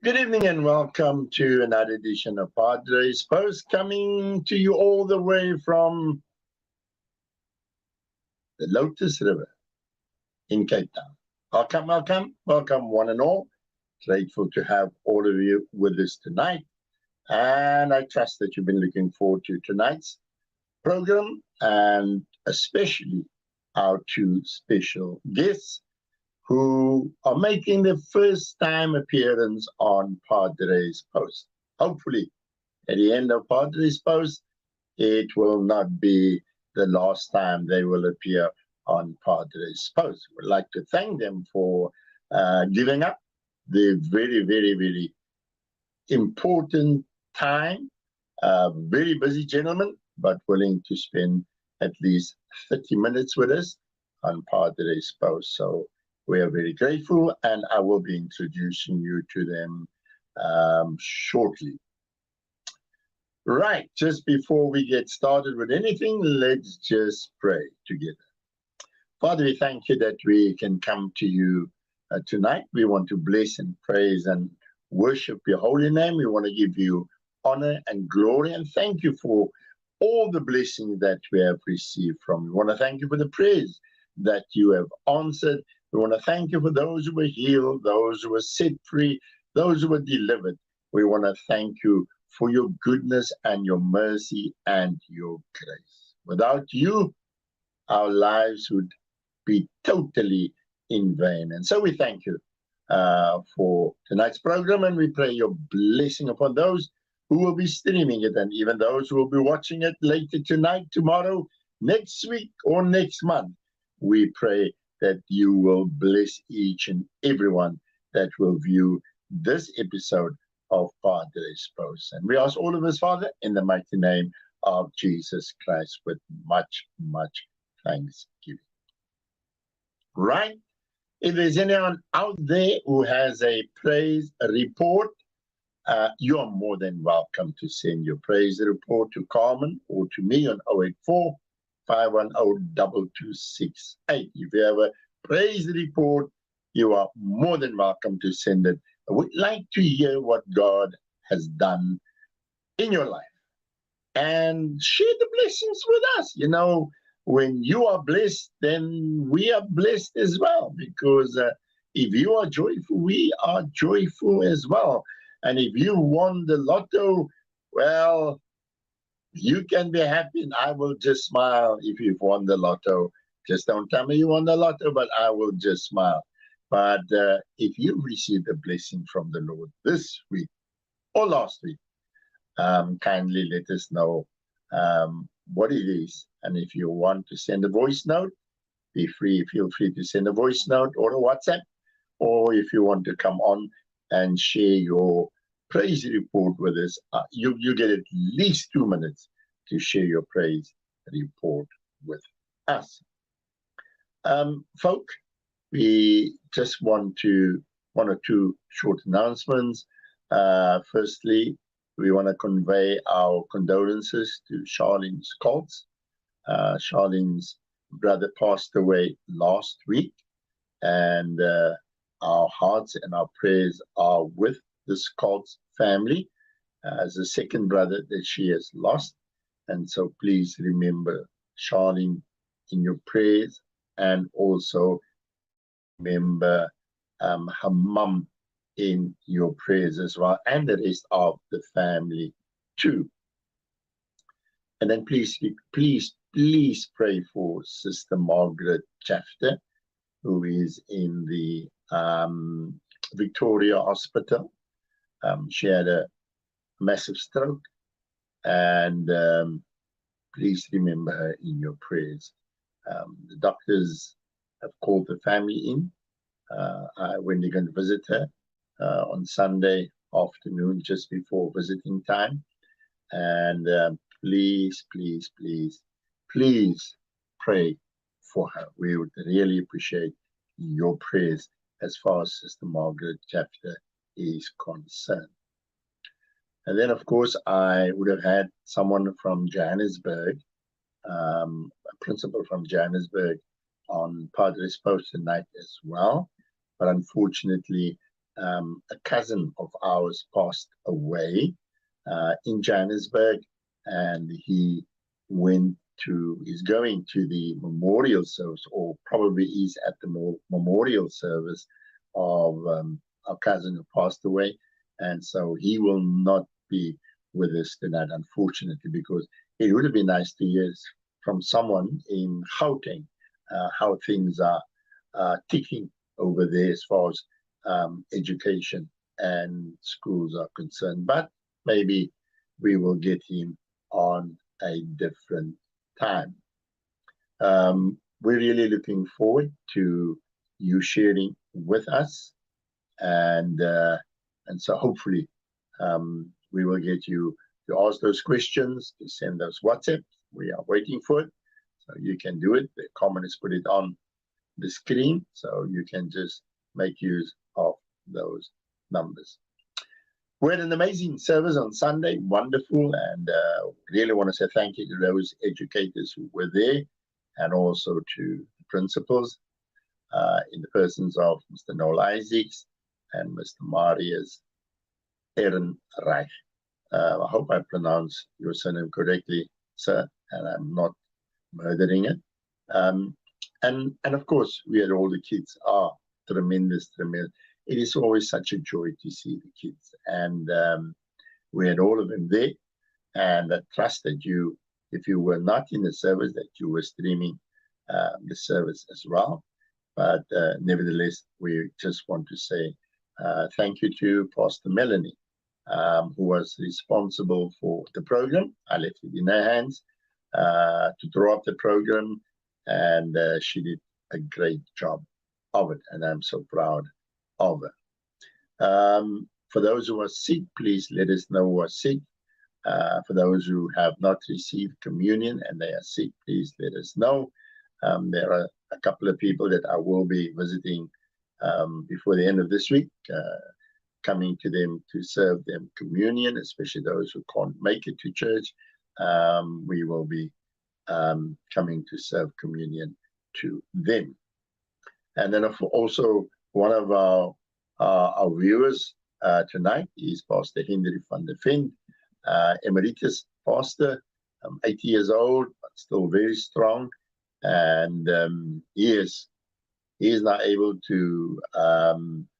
Good evening and welcome to another edition of Padre's Post, coming to you all the way from the Lotus River in Cape Town. Welcome, welcome, welcome one and all. Grateful to have all of you with us tonight. And I trust that you've been looking forward to tonight's program, and especially our two special guests who are making their first time appearance on Padre's Post. Hopefully, at the end of Padre's Post, it will not be the last time they will appear on Padre's Post. We'd like to thank them for giving up the very, very, very important time. Very busy gentlemen, but willing to spend at least 30 minutes with us on Padre's Post. So we are very grateful, and I will be introducing you to them shortly. Right, just before we get started with anything, let's just pray together. Father, we thank you that we can come to you tonight. We want to bless and praise and worship your holy name. We want to give you honor and glory, and thank you for all the blessings that we have received from you. We want to thank you for the prayers that you have answered. We want to thank you for those who were healed, those who were set free, those who were delivered. We want to thank you for your goodness and your mercy and your grace. Without you, our lives would be totally in vain. And so we thank you for tonight's program, and we pray your blessing upon those who will be streaming it, and even those who will be watching it later tonight, tomorrow, next week, or next month. We pray that you will bless each and everyone that will view this episode of Padre's Post. And we ask all of us, Father, in the mighty name of Jesus Christ, with much, much thanksgiving. Right? If there's anyone out there who has a praise report, you are more than welcome to send your praise report to Carmen or to me on 084 510-2268. If you have a praise report, you are more than welcome to send it. I would like to hear what God has done in your life and share the blessings with us. You know, when you are blessed, then we are blessed as well, because if you are joyful, we are joyful as well. And if you won the lotto, well, You can be happy, and I will just smile if you've won the lotto. Just don't tell me you won the lotto, but I will just smile. But if you've received a blessing from the Lord this week or last week, kindly let us know what it is. And if you want to send a voice note, feel free to send a voice note or a WhatsApp. Or if you want to come on and share your praise report with us, you get at least 2 minutes to share your praise report with us. Folk, we just want one or two short announcements. Firstly, we want to convey our condolences to Charlene's Colts. Charlene's brother passed away last week, and our hearts and our prayers are with the Colts family as a second brother that she has lost. And so please remember Charlene in your prayers, and also remember her mum in your prayers as well, and the rest of the family too. And then please pray for Sister Margaret Chafter, who is in the Victoria Hospital. She had a massive stroke, and please remember her in your prayers. The doctors have called the family in when they're going to visit her on Sunday afternoon, just before visiting time. And please pray for her. We would really appreciate your prayers as far as Sister Margaret Chapter is concerned. And then, of course, I would have had someone from Johannesburg, a principal from Johannesburg, on Padre's post tonight as well. But unfortunately, a cousin of ours passed away in Johannesburg, and he is going to the memorial service, or probably is at the memorial service of our cousin who passed away. And so he will not be with us tonight, unfortunately, because it would have been nice to hear from someone in Gauteng how things are ticking over there as far as education and schools are concerned. But maybe we will get him on a different time. We're really looking forward to you sharing with us, and so hopefully we will get you to ask those questions, to send those WhatsApps. We are waiting for it, so you can do it. The comment is put it on the screen, so you can just make use of those numbers. We had an amazing service on Sunday, wonderful, and really want to say thank you to those educators who were there, and also to the principals in the persons of Mr. Noel Isaacs and Mr. Marius Ehrenreich. I hope I pronounced your surname correctly, sir, and I'm not murdering it. And of course, we had all the kids. Tremendous. It is always such a joy to see the kids, and we had all of them there. And I trust that you, if you were not in the service, that you were streaming the service as well. But nevertheless, we just want to say thank you to Pastor Melanie, who was responsible for the program. I left it in her hands to draw up the program, and she did a great job of it, and I'm so proud of her. For those who are sick, please let us know who are sick. For those who have not received communion and they are sick, please let us know. There are a couple of people that I will be visiting before the end of this week, coming to them to serve them communion, especially those who can't make it to church. We will be coming to serve communion to them. And then also one of our viewers tonight is Pastor Henry van der Vent, emeritus pastor, 80 years old, but still very strong. And he is now able to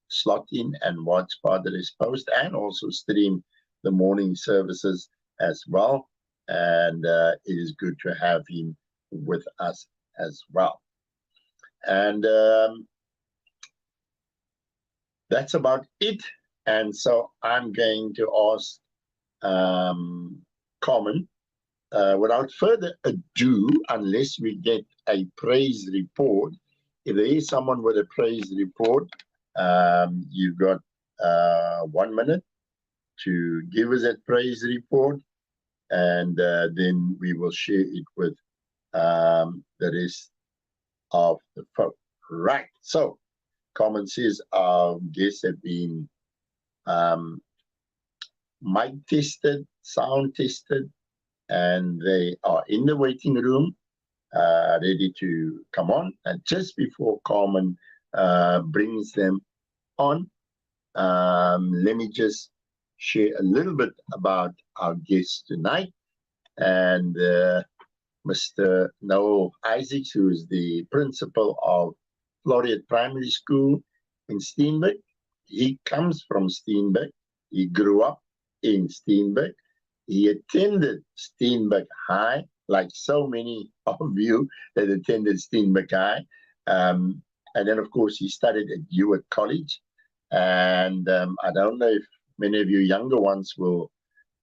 slot in and watch Padre's post, and also stream the morning services as well. and it is good to have him with us as well. And that's about it. And so I'm going to ask Carmen, without further ado, unless we get a praise report, if there is someone with a praise report, you've got 1 minute to give us that praise report, and then we will share it with the rest of the folk. Right. So, Carmen says our guests have been mic tested, sound tested, and they are in the waiting room, ready to come on. And just before Carmen brings them on, let me just share a little bit about our guests tonight. And Mr. Noel Isaacs, who is the principal of Laureate Primary School in Steenberg. He comes from Steenberg. He grew up in Steenberg. He attended Steenberg High, like so many of you that attended Steenberg High. And then, of course, he studied at Hewitt College. And I don't know if many of you younger ones will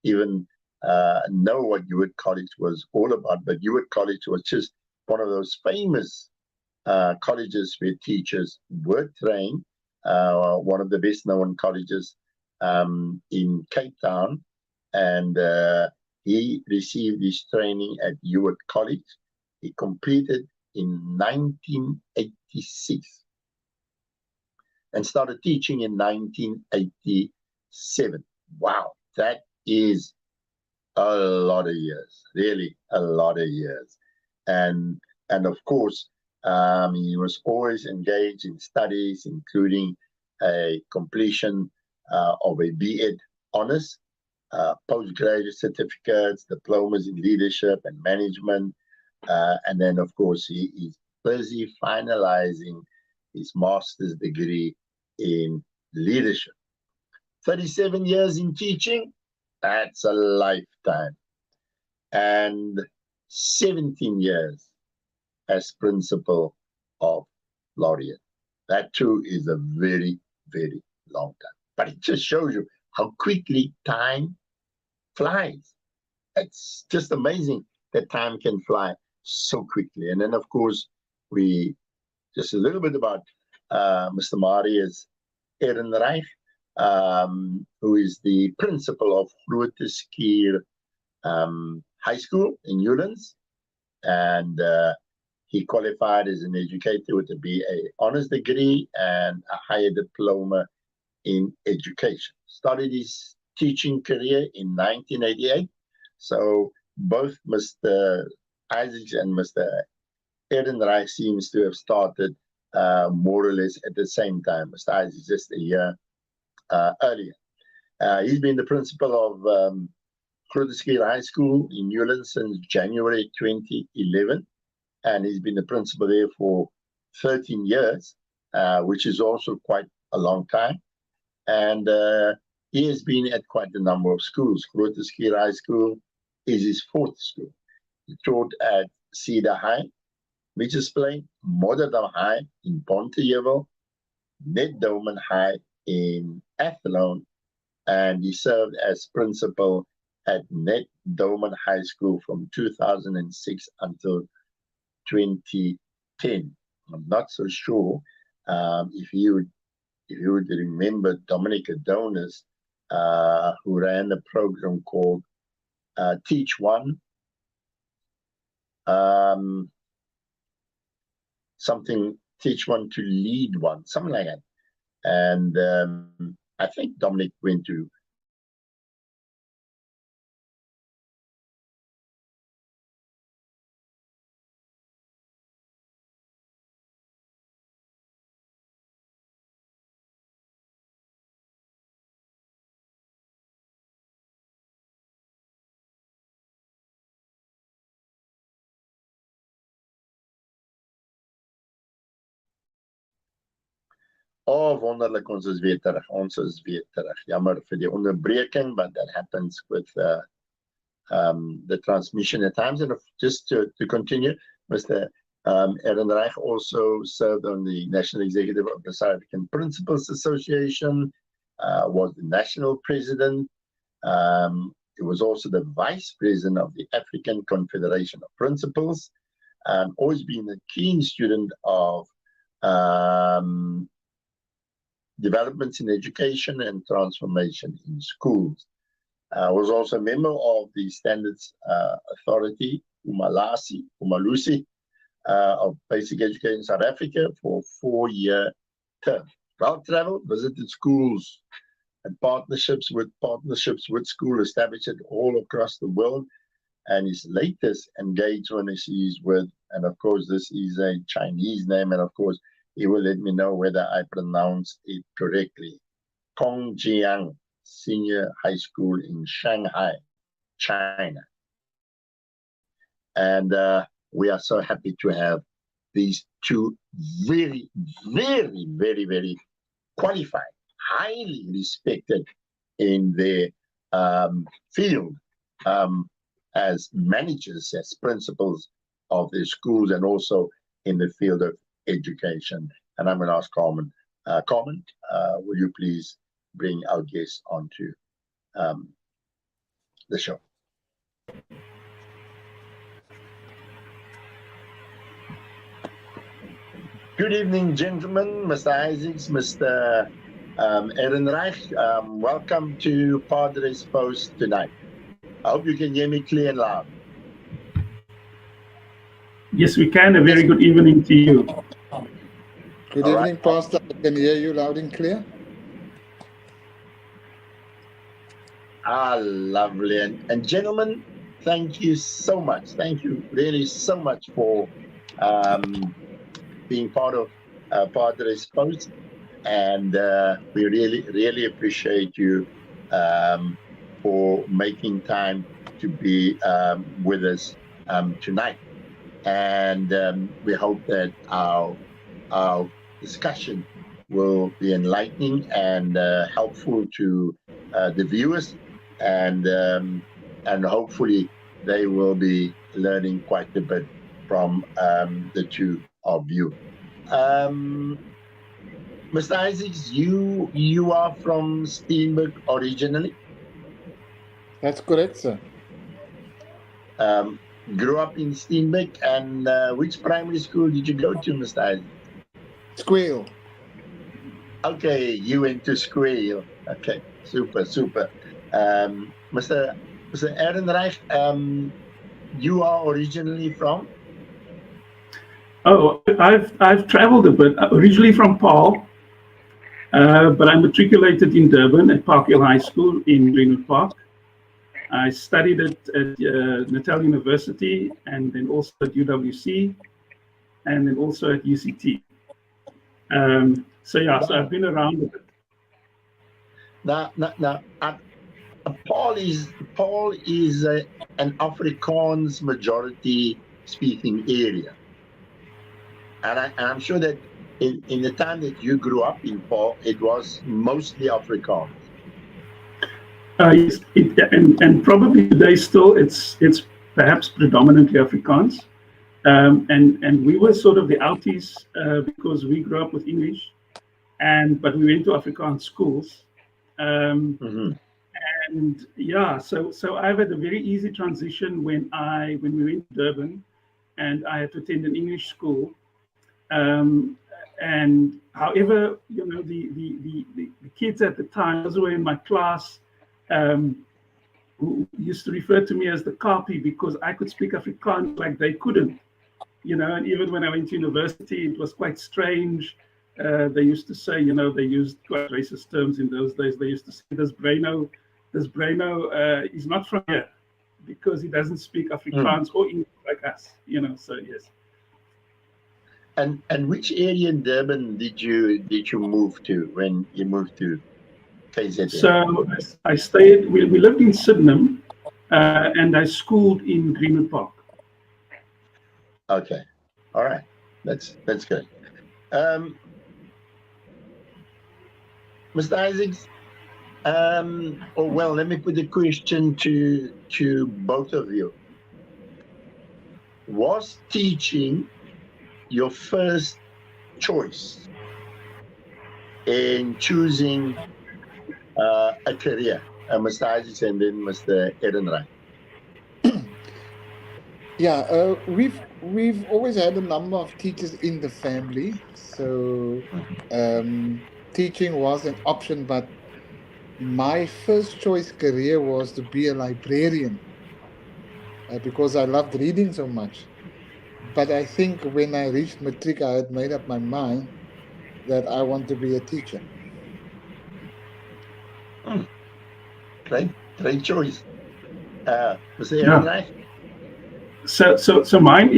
even know what Hewitt College was all about, but Hewitt College was just one of those famous colleges where teachers were trained, one of the best known colleges in Cape Town. And he received his training at Hewitt College. He completed in 1986 and started teaching in 1987. Wow, that is a lot of years, really a lot of years. And of course, he was always engaged in studies, including a completion of a B.Ed honors, postgraduate certificates, diplomas in leadership and management. And then, of course, he is busy finalizing his master's degree in leadership. 37 years in teaching, that's a lifetime. And 17 years as principal of Laureate. That too is a very, very long time. But it just shows you how quickly time flies. It's just amazing that time can fly so quickly. And then, of course, we just a little bit about Mr. Marius Ehrenreich, who is the principal of Grooteskuur High School in Newlands. And he qualified as an educator with a BA honors degree and a higher diploma in education. Started his teaching career in 1988. So both Mr. Isaacs and Mr. Ehrenreich seems to have started more or less at the same time. Mr. Isaacs just a year earlier. He's been the principal of Grooteskuur High School in Newlands since January 2011, and he's been the principal there for 13 years, which is also quite a long time. And he has been at quite a number of schools. Grooteskuur High School is his fourth school. He taught at Cedar High, Mitchell's Plain, Modderton High in Pontejevel, Net Doman High in Athlone, and he served as principal at Net Doman High School from 2006 until 2010. I'm not so sure if you would remember Dominic Adonis, who ran a program called Teach One, something Teach One to Lead One, something like that. And I think Dominic went to Oh, wonderlik, ons is weer terug. Ons is weer terug. Jammer vir die onderbreking, but that happens with the transmission at times. And just to continue, Mr. Ehrenreich also served on the National Executive of the South African Principals Association, was the national president. He was also the vice president of the African Confederation of Principals, and always been a keen student of developments in education and transformation in schools. Was also a member of the Standards Authority, Umalusi, of Basic Education in South Africa for a 4-year term. Well-traveled, visited schools and partnerships with school established all across the world. And his latest engagement is with, and of course this is a Chinese name, and of course he will let me know whether I pronounced it correctly. Kongjiang Senior High School in Shanghai, China. And we are so happy to have these two very, very, very, very qualified, highly respected in their field as managers, as principals of their schools, and also in the field of education. And I'm going to ask Carmen. Carmen, will you please bring our guests onto the show? Good evening, gentlemen, Mr. Isaacs, Mr. Ehrenreich. Welcome to Padre's Post tonight. I hope you can hear me clear and loud. Yes, we can. A very good evening to you. Good evening, Pastor. I can hear you loud and clear. Lovely. And gentlemen, thank you so much. Thank you really so much for being part of Padre's Post. And we really, really appreciate you for making time to be with us tonight. And we hope that our discussion will be enlightening and helpful to the viewers, and hopefully they will be learning quite a bit from the two of you. Mr. Isaacs, you are from Steenberg originally? That's correct, sir. Grew up in Steenberg, and which primary school did you go to, Mr. Isaacs? Squeal. Okay, you went to Squeal. Okay, super. Mr. Ehrenreich, you are originally from? Oh, I've traveled a bit. Originally from Paarl, but I matriculated in Durban at Park Hill High School in Greenwood Park. I studied at Natal University, and then also at UWC, and then also at UCT. So I've been around a bit. Now, Paarl is an Afrikaans majority speaking area, and I'm sure that in the time that you grew up in Paarl, it was mostly Afrikaans. Yes, and probably today still it's perhaps predominantly Afrikaans, and we were sort of the outies because we grew up with English, but we went to Afrikaans schools, and so I've had a very easy transition when we went to Durban, and I had to attend an English school, and however, the kids at the time, those who were in my class, who used to refer to me as the Kapi because I could speak Afrikaans like they couldn't, and even when I went to university, it was quite strange. They used to say, they used quite racist terms in those days. They used to say, this Braino is not from here because he doesn't speak Afrikaans or English like us, so yes. And which area in Durban did you move to when you moved to KZN? So I stayed. We lived in Sydenham, and I schooled in Greenwood Park. Okay, all right, that's good. Mr. Isaacs, Well, let me put the question to both of you. Was teaching your first choice in choosing a career? Mr. Isaacs and then Mr. Ehrenreich. Yeah, we've always had a number of teachers in the family, so teaching was an option. But my first choice career was to be a librarian because I loved reading so much. But I think when I reached matric, I had made up my mind that I want to be a teacher. Great choice. Mr. Ehrenreich? So mine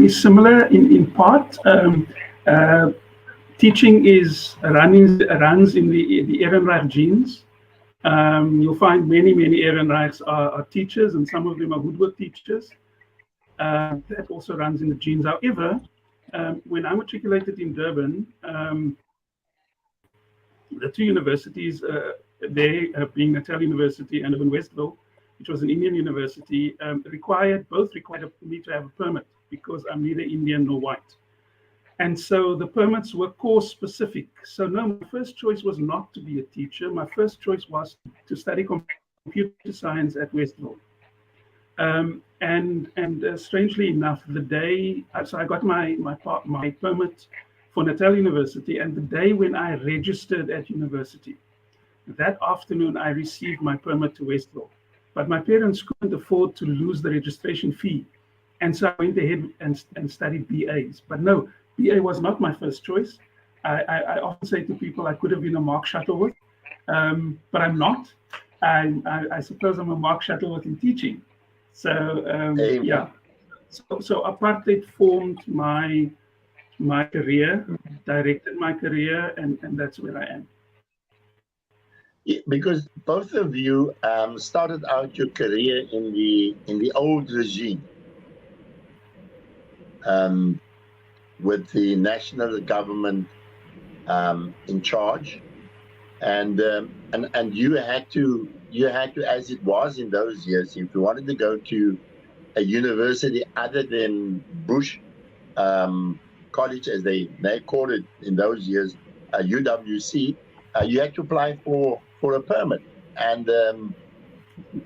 is similar in part. Teaching runs in the Ehrenreich genes. You'll find many Ehrenreichs are teachers, and some of them are woodwork teachers. That also runs in the genes. However, when I matriculated in Durban, the two universities there, being Natal University and Urban Westville, which was an Indian university, both required me to have a permit because I'm neither Indian nor white. And so the permits were course specific. So no, my first choice was not to be a teacher. My first choice was to study computer science at Westville. And strangely enough, the day, so I got my permit for Natal University, and the day when I registered at university, that afternoon I received my permit to Westville. But my parents couldn't afford to lose the registration fee. And so I went ahead and studied BAs. But no, BA was not my first choice. I often say to people I could have been a Mark Shuttleworth, but I'm not. I suppose I'm a Mark Shuttleworth in teaching. So yeah. So apartheid formed my career, directed my career, and that's where I am. Yeah, because both of you started out your career in the old regime, with the national government in charge, and you had to, as it was in those years, if you wanted to go to a university other than Bush College, as they called it in those years, UWC, you had to apply for a permit. And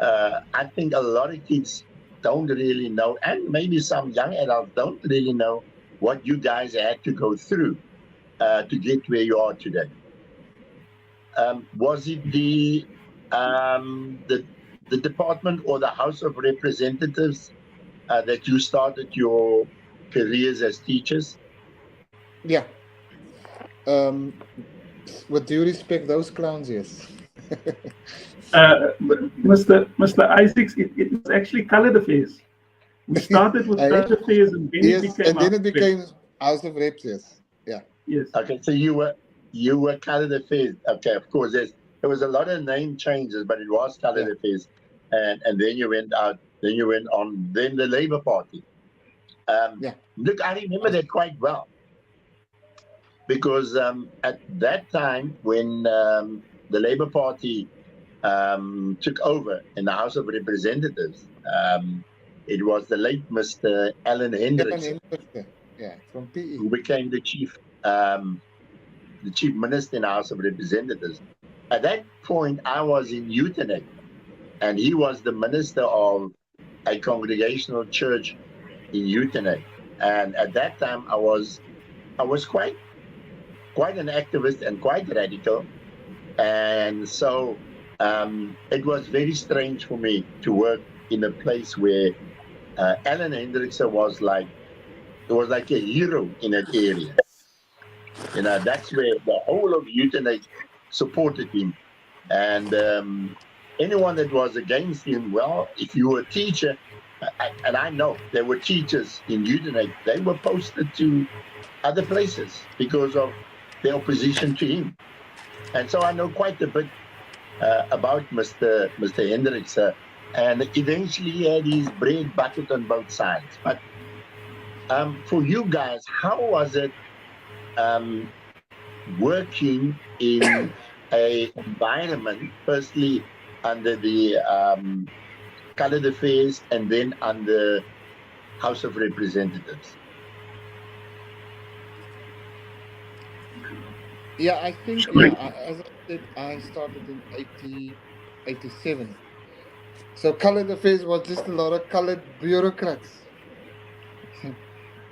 I think a lot of kids don't really know, and maybe some young adults don't really know what you guys had to go through to get where you are today. Was it the department or the House of Representatives that you started your careers as teachers? Yeah. With due respect, those clowns, yes. Mr. Isaacs, it was actually colored affairs. We started with colored affairs, and then it became House of Reps. Yes, yeah. Yes. Okay, so you were colored affairs. Okay, of course, there was a lot of name changes, but it was colored affairs, and then you went out. Then you went on. Then the Labour Party. Look, I remember that quite well, because at that time when the Labour Party took over in the House of Representatives, it was the late Mr. Alan Hendricks, from PE, who became the chief minister in the House of Representatives. At that point, I was in Utenek, and he was the minister of a congregational church in Utenek. And at that time, I was quite an activist and quite radical, and so it was very strange for me to work in a place where Alan Hendrickson was like a hero in that area. You know, that's where the whole of Utenek supported him, and anyone that was against him, well, if you were a teacher, and I know there were teachers in Utenek, they were posted to other places because of their opposition to him. And so I know quite a bit about Mr. Hendricks, and eventually he had his bread buttered on both sides. But for you guys, how was it working in a environment, firstly under the Colored Affairs and then under House of Representatives? Yeah, I think, as I said, I started in 87. So colored affairs was just a lot of colored bureaucrats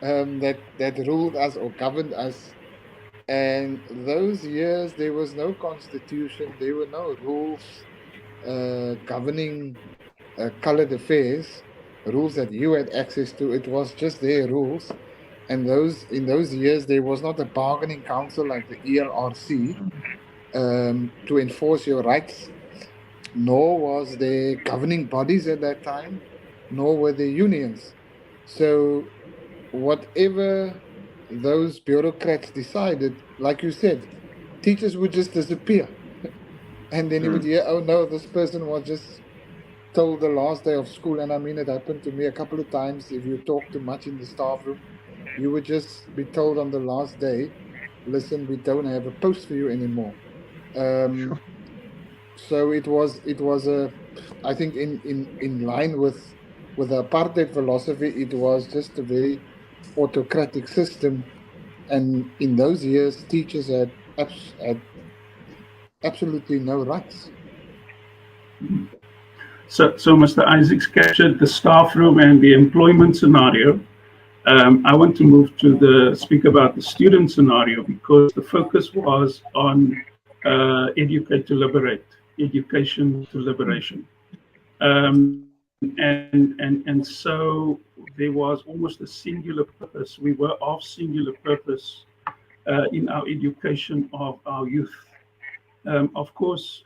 that ruled us or governed us. And those years, there was no constitution, there were no rules governing colored affairs, rules that you had access to. It was just their rules. And in those years, there was not a bargaining council like the ELRC to enforce your rights, nor was there governing bodies at that time, nor were there unions. So whatever those bureaucrats decided, like you said, teachers would just disappear. And then you would hear, oh no, this person was just told the last day of school. And I mean, it happened to me a couple of times. If you talk too much in the staff room, you would just be told on the last day, listen, we don't have a post for you anymore. So it was I think in line with the apartheid philosophy, it was just a very autocratic system. And in those years, teachers had absolutely no rights. So Mr. Isaacs captured the staff room and the employment scenario. I want to move to speak about the student scenario, because the focus was on educate to liberate, education to liberation. And so there was almost a singular purpose. We were of singular purpose in our education of our youth. Of course,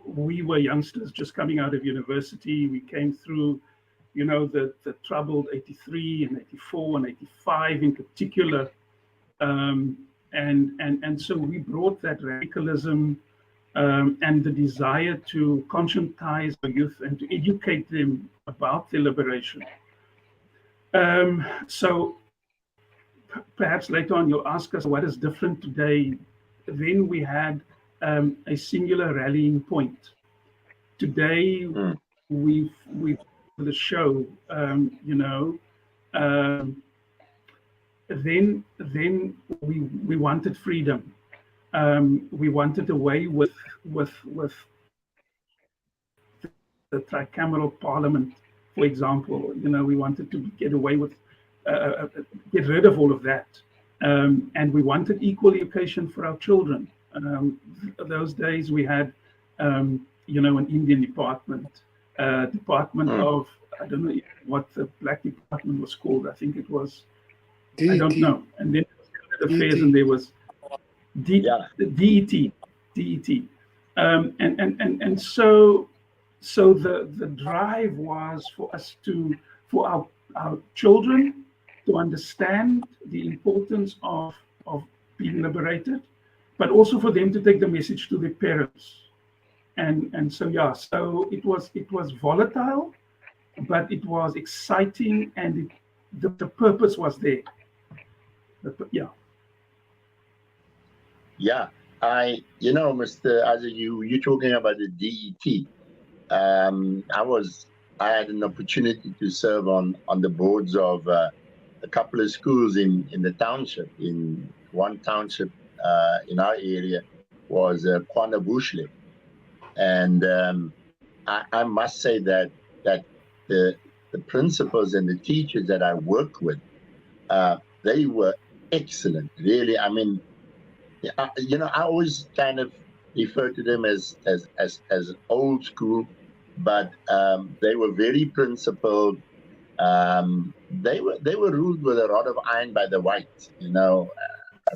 we were youngsters just coming out of university. We came through, the troubled 83 and 84 and 85 in particular. And so we brought that radicalism and the desire to conscientize the youth and to educate them about their liberation. So perhaps later on you'll ask us what is different today. Then we had a singular rallying point. Today we've the show, then we wanted freedom. We wanted away with the tricameral parliament, for example. We wanted to get away with, get rid of all of that. And we wanted equal education for our children. Those days we had, an Indian department, of, I don't know what the black department was called. I think it was, DET. I don't know. And then there was affairs, and there was DET. And so the drive was for our children to understand the importance of being liberated, but also for them to take the message to their parents. And so it was volatile, but it was exciting, and the purpose was there. Mr. Isaac, you're talking about the DET. I had an opportunity to serve on the boards of a couple of schools in the township. In one township in our area was Kwana Bushle. And I must say that the principals and the teachers that I worked with, they were excellent, really. I mean, I always kind of refer to them as old school, but they were very principled. They were ruled with a rod of iron by the whites.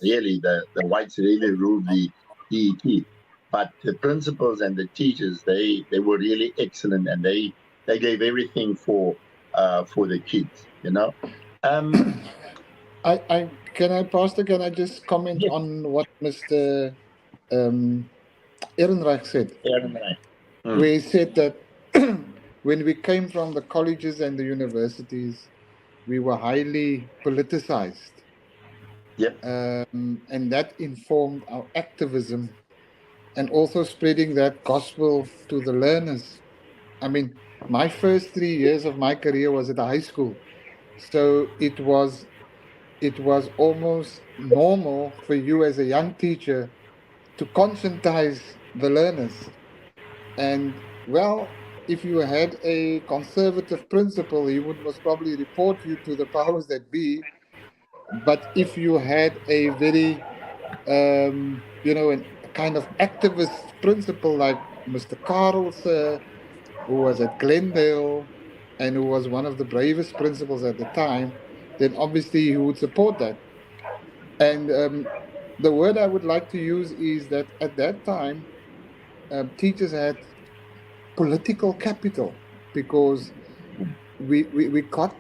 Really, the whites really ruled the DET. But the principals and the teachers, they were really excellent, and they gave everything for the kids. Pastor, can I just comment on what Mr. Ehrenreich said? Where he said that when we came from the colleges and the universities, we were highly politicized. Yep. And that informed our activism. and also spreading that gospel to the learners. I mean, my first 3 years of my career was at high school, so it was almost normal for you as a young teacher to conscientize the learners. And well, if you had a conservative principal, he would most probably report you to the powers that be. But if you had a very, a kind of activist principal like Mr. Carls, who was at Glendale and who was one of the bravest principals at the time, then obviously he would support that. And the word I would like to use is that at that time, teachers had political capital because we got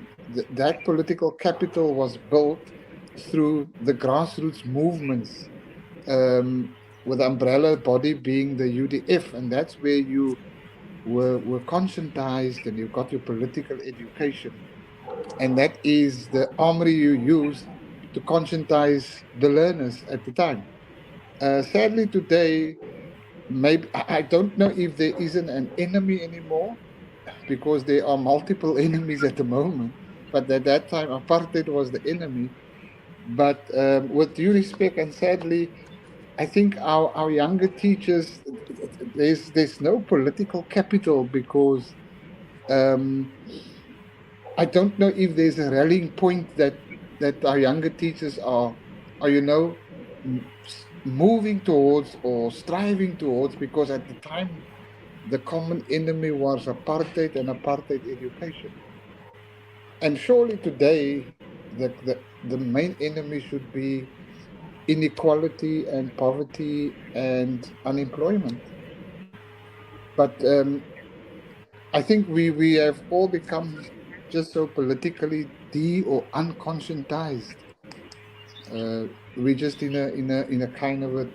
that political capital was built through the grassroots movements, with the umbrella body being the UDF, and that's where you were conscientized and you got your political education. And that is the armory you use to conscientize the learners at the time. Sadly, today, maybe I don't know if there isn't an enemy anymore because there are multiple enemies at the moment. But at that time, apartheid was the enemy. But with due respect, and sadly, I think our younger teachers, there's no political capital because um, I don't know if there's a rallying point that our younger teachers are moving towards or striving towards, because at the time the common enemy was apartheid and apartheid education. And surely today the main enemy should be inequality and poverty and unemployment. But I think we have all become just so politically or unconscientized. We're just in a kind of a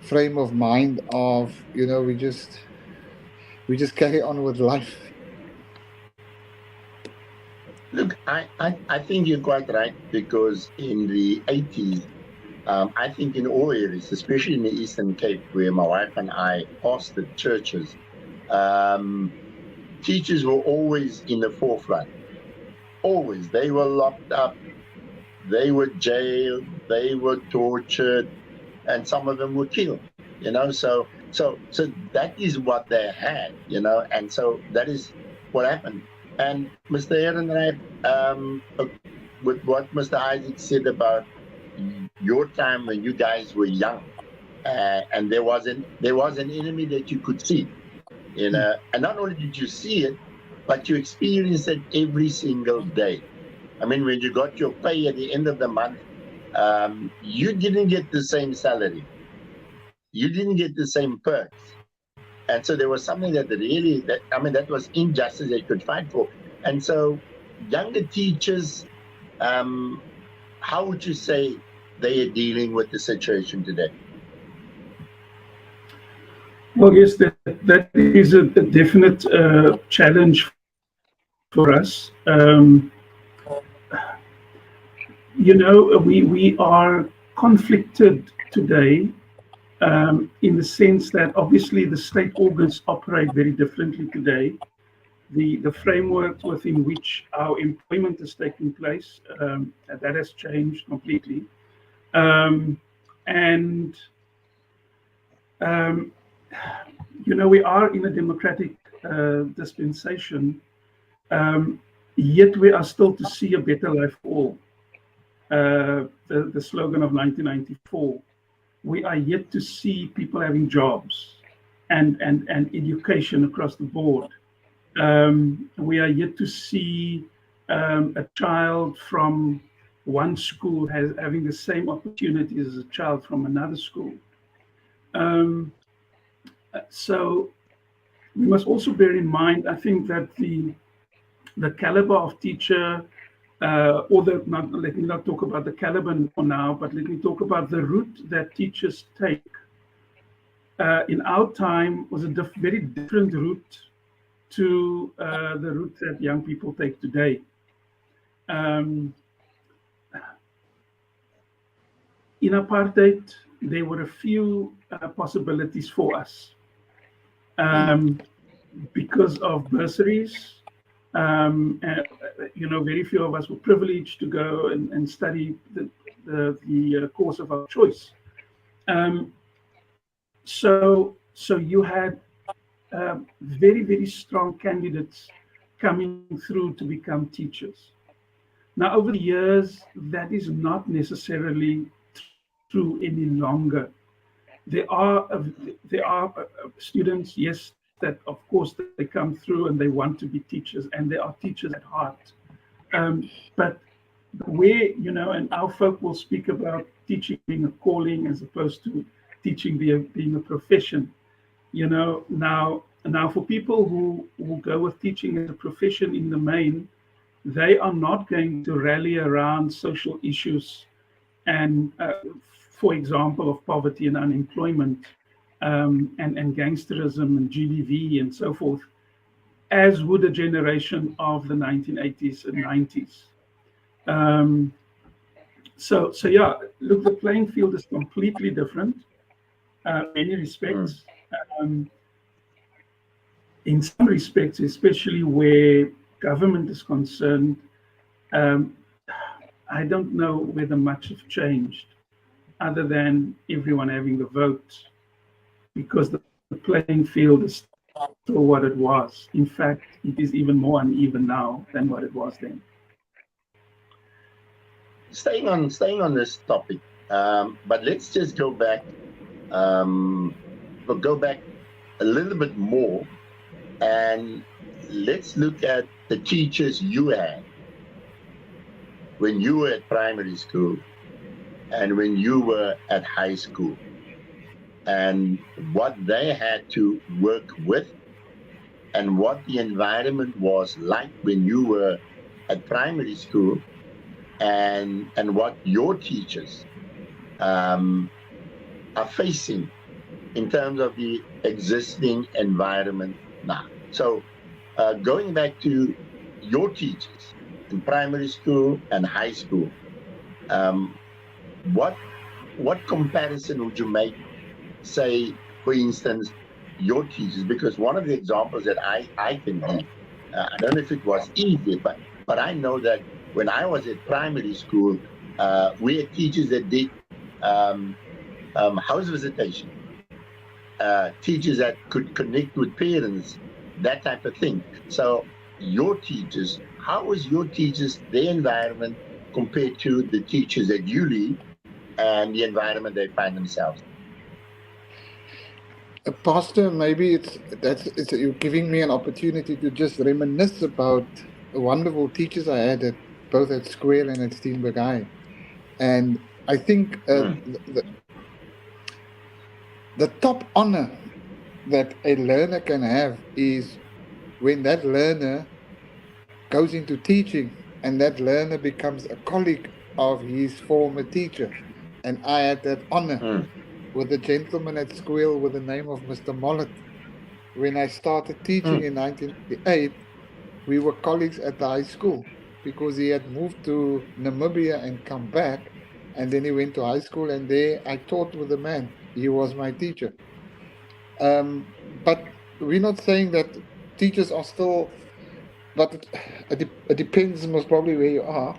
frame of mind of we just carry on with life. Look, I think you're quite right, because in the 80s, I think in all areas, especially in the Eastern Cape, where my wife and I pastored churches, teachers were always in the forefront. Always. They were locked up, they were jailed, they were tortured, and some of them were killed. So that is what they had, and so that is what happened. And Mr. Ehrenreich, with what Mr. Isaac said about your time when you guys were young, and there was an enemy that you could see, and not only did you see it, but you experienced it every single day. I mean, when you got your pay at the end of the month, you didn't get the same salary, you didn't get the same perks. And so there was something that was injustice that you could fight for. And so younger teachers, how would you say they are dealing with the situation today? Well, yes, that is a definite challenge for us. We are conflicted today, in the sense that obviously the state organs operate very differently today. The framework within which our employment is taking place, that has changed completely. We are in a democratic dispensation, yet we are still to see a better life for all. The slogan of 1994. We are yet to see people having jobs and education across the board. We are yet to see a child from one school having the same opportunities as a child from another school. So we must also bear in mind, I think, that the caliber of teacher, let me not talk about the caliber for now, but let me talk about the route that teachers take. In our time was a very different route to the route that young people take today. In apartheid, there were a few possibilities for us. Because of bursaries, very few of us were privileged to go and study the course of our choice. So you had very, very strong candidates coming through to become teachers. Now, over the years, that is not necessarily true any longer. There are students, yes, that of course they come through and they want to be teachers, and they are teachers at heart. But where, and our folk will speak about teaching being a calling as opposed to teaching being a profession. Now for people who go with teaching as a profession in the main, they are not going to rally around social issues and, for example, of poverty and unemployment, and gangsterism and GBV and so forth, as would a generation of the 1980s and 90s. So yeah, look, the playing field is completely different in many respects. In some respects, especially where government is concerned, I don't know whether much has changed other than everyone having the vote, because the playing field is still what it was. In fact, it is even more uneven now than what it was then. Staying on this topic, but let's just go back. We'll go back a little bit more, and let's look at the teachers you had when you were at primary school and when you were at high school, and what they had to work with, and what the environment was like when you were at primary school, and what your teachers are facing in terms of the existing environment now. So going back to your teachers in primary school and high school, what comparison would you make, say, for instance, your teachers? Because one of the examples that I can give, I don't know if it was easy, but I know that when I was at primary school, we had teachers that did house visitation, teachers that could connect with parents, that type of thing. So your teachers, how was your teachers, their environment compared to the teachers that you lead and the environment they find themselves? Pastor, maybe it's you're giving me an opportunity to just reminisce about the wonderful teachers I had at both at Square and at Steenberg High. And I think the top honor that a learner can have is when that learner goes into teaching and that learner becomes a colleague of his former teacher. And I had that honor with a gentleman at Square with the name of Mr. Mollett. When I started teaching in 1988, we were colleagues at the high school because he had moved to Namibia and come back, and then he went to high school, and there I taught with the man. He was my teacher. But we're not saying that teachers are still, but it depends most probably where you are.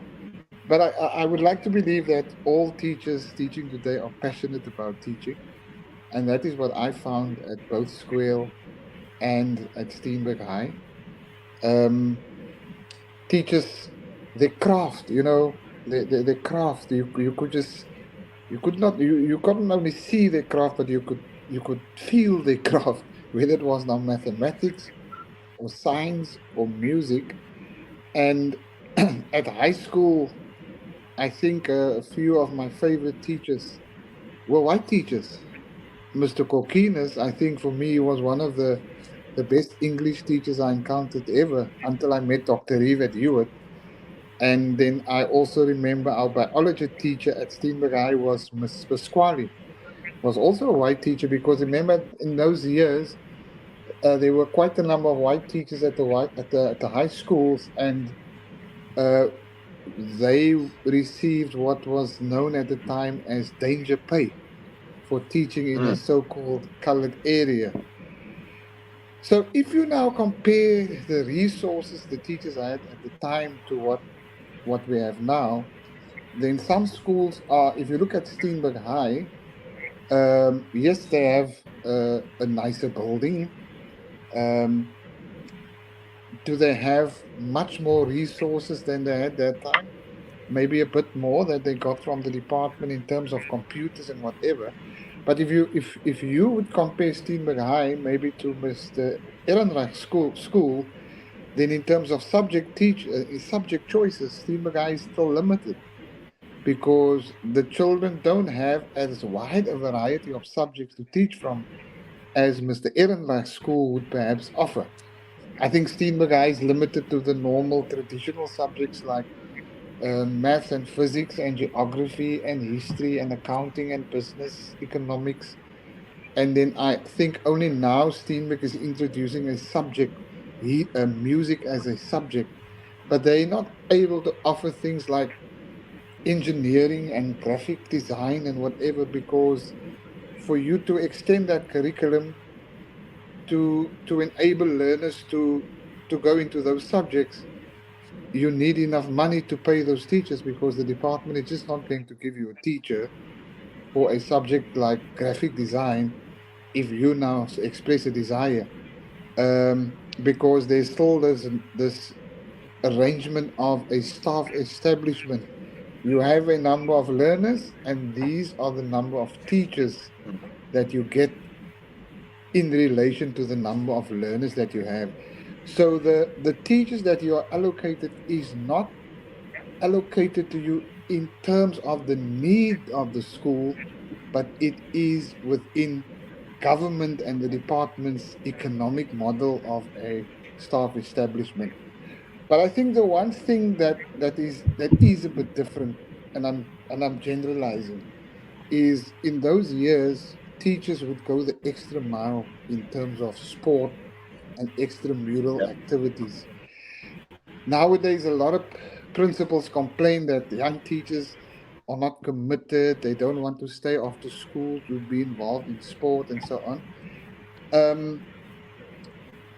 But I would like to believe that all teachers teaching today are passionate about teaching. And that is what I found at both Square and at Steenberg High. Teachers, the craft, the craft, you couldn't only see the craft, but you could feel the craft, whether it was now mathematics or science or music. And at high school, I think a few of my favorite teachers were white teachers. Mr. Kokinas, I think for me, was one of the best English teachers I encountered ever until I met Dr. Reeve at Hewitt. And then I also remember our biology teacher at Steenberg High was Miss Pasquale, was also a white teacher, because remember in those years, there were quite a number of white teachers at the high schools, and they received what was known at the time as danger pay. for teaching in a so-called colored area. So if you now compare the resources the teachers had at the time to what we have now, then some schools are, if you look at Steenberg High, yes, they have a nicer building. Um, do they have much more resources than they had that time? Maybe a bit more that they got from the department in terms of computers and whatever. But if you would compare Steenberg High maybe to Mr. Ehrenreich school, then in terms of subject choices, Steenberg High is still limited because the children don't have as wide a variety of subjects to teach from as Mr. Ehrenreich school would perhaps offer. I think Steenberg High is limited to the normal traditional subjects like maths and physics and geography and history and accounting and business economics. And then I think only now Steenberg is introducing a subject, music as a subject, but they're not able to offer things like engineering and graphic design and whatever, because for you to extend that curriculum to enable learners to go into those subjects, you need enough money to pay those teachers, because the department is just not going to give you a teacher for a subject like graphic design if you now express a desire. Because there's still this arrangement of a staff establishment. You have a number of learners, and these are the number of teachers that you get in relation to the number of learners that you have. So the teachers that you are allocated is not allocated to you in terms of the need of the school, but it is within government and the department's economic model of a staff establishment. But I think the one thing that is a bit different, and I'm generalizing, is in those years teachers would go the extra mile in terms of sport and extramural activities. Nowadays, a lot of principals complain that young teachers are not committed, they don't want to stay after school to be involved in sport and so on.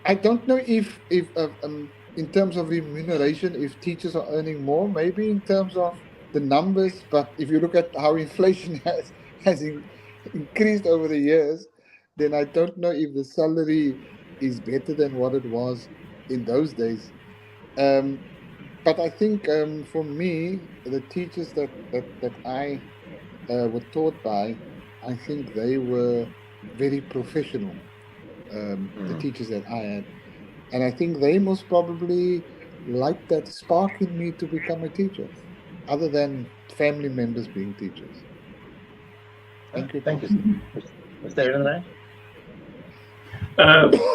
I don't know if in terms of remuneration, if teachers are earning more, maybe in terms of the numbers, but if you look at how inflation has increased over the years, then I don't know if the salary is better than what it was in those days. But I think for me, the teachers that I were taught by, I think they were very professional. The teachers that I had, and I think they most probably light that spark in me to become a teacher, other than family members being teachers. Thank you. Thank you, Mr. Ehrenreich.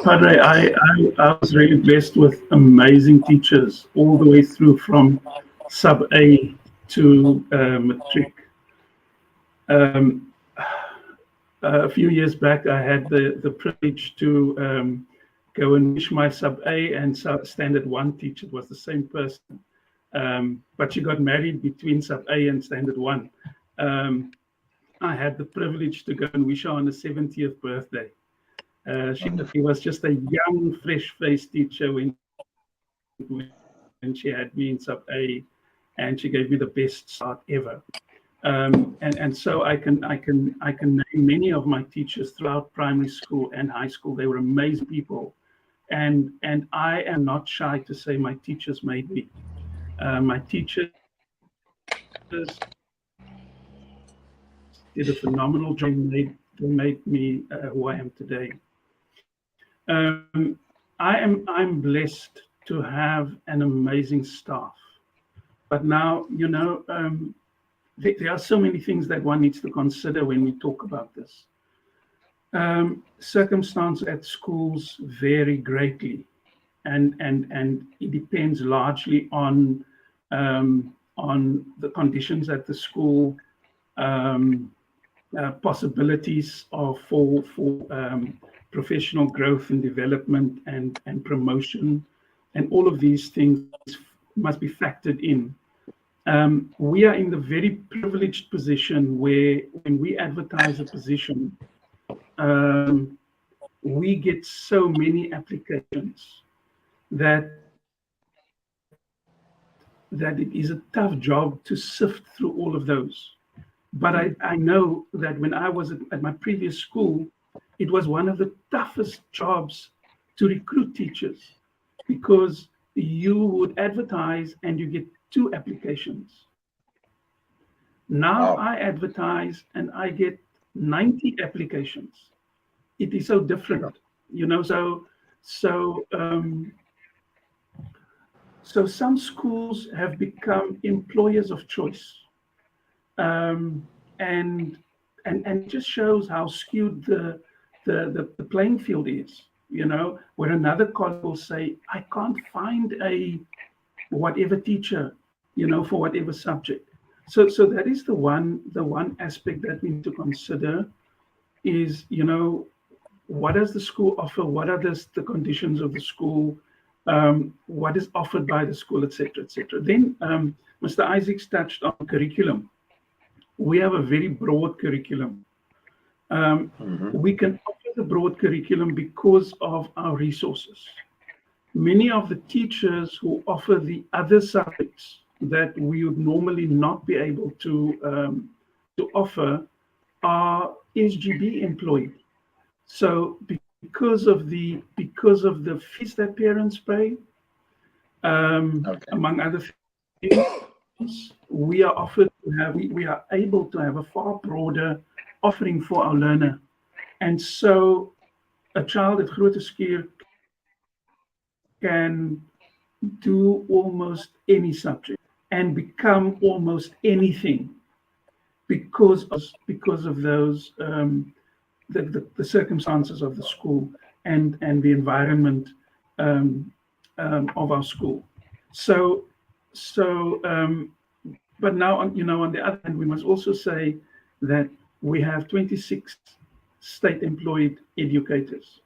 Padre, I was really blessed with amazing teachers all the way through from sub A to matric. A few years back, I had the privilege to go and wish my sub A and standard 1 teacher. It was the same person, but she got married between sub A and standard 1. I had the privilege to go and wish her on her 70th birthday. She was just a young, fresh-faced teacher when she had me in sub A, and she gave me the best start ever. And so I can name many of my teachers throughout primary school and high school. They were amazing people, and I am not shy to say my teachers made me. My teachers did a phenomenal job. They made me who I am today. I'm blessed to have an amazing staff, but now there are so many things that one needs to consider when we talk about this. Circumstances at schools vary greatly, and it depends largely on the conditions at the school, possibilities for professional growth and development and promotion, and all of these things must be factored in. We are in the very privileged position where when we advertise a position, we get so many applications that it is a tough job to sift through all of those. But I know that when I was at my previous school, it was one of the toughest jobs to recruit teachers, because you would advertise and you get 2 applications. Now Wow. I advertise and I get 90 applications. It is so different, you know. So some schools have become employers of choice, and it just shows how skewed the playing field is. You know, where another college will say, I can't find a whatever teacher, you know, for whatever subject. So that is the one aspect that we need to consider is, you know, what does the school offer? What are the conditions of the school? What is offered by the school, etc., etc. Then Mr. Isaacs touched on curriculum. We have a very broad curriculum. We can offer the broad curriculum because of our resources. Many of the teachers who offer the other subjects that we would normally not be able to offer are SGB employed. So because of the fees that parents pay, among other things, we are able to have a far broader offering for our learner. And so a child at Groote Schuur can do almost any subject and become almost anything because of those the circumstances of the school and the environment of our school. But now, you know, on the other hand, we must also say that we have 26 state-employed educators.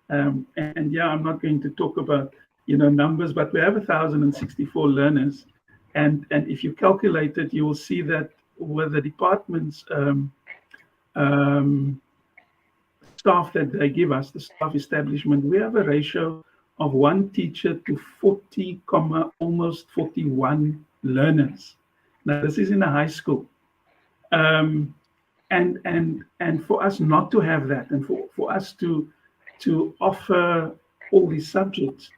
And yeah, I'm not going to talk about, you know, numbers, but we have 1,064 learners. And if you calculate it, you will see that with the department's staff that they give us, the staff establishment, we have a ratio of 1 teacher to 40, almost 41 learners. Now, this is in a high school. And for us not to have that, and for us to offer all these subjects,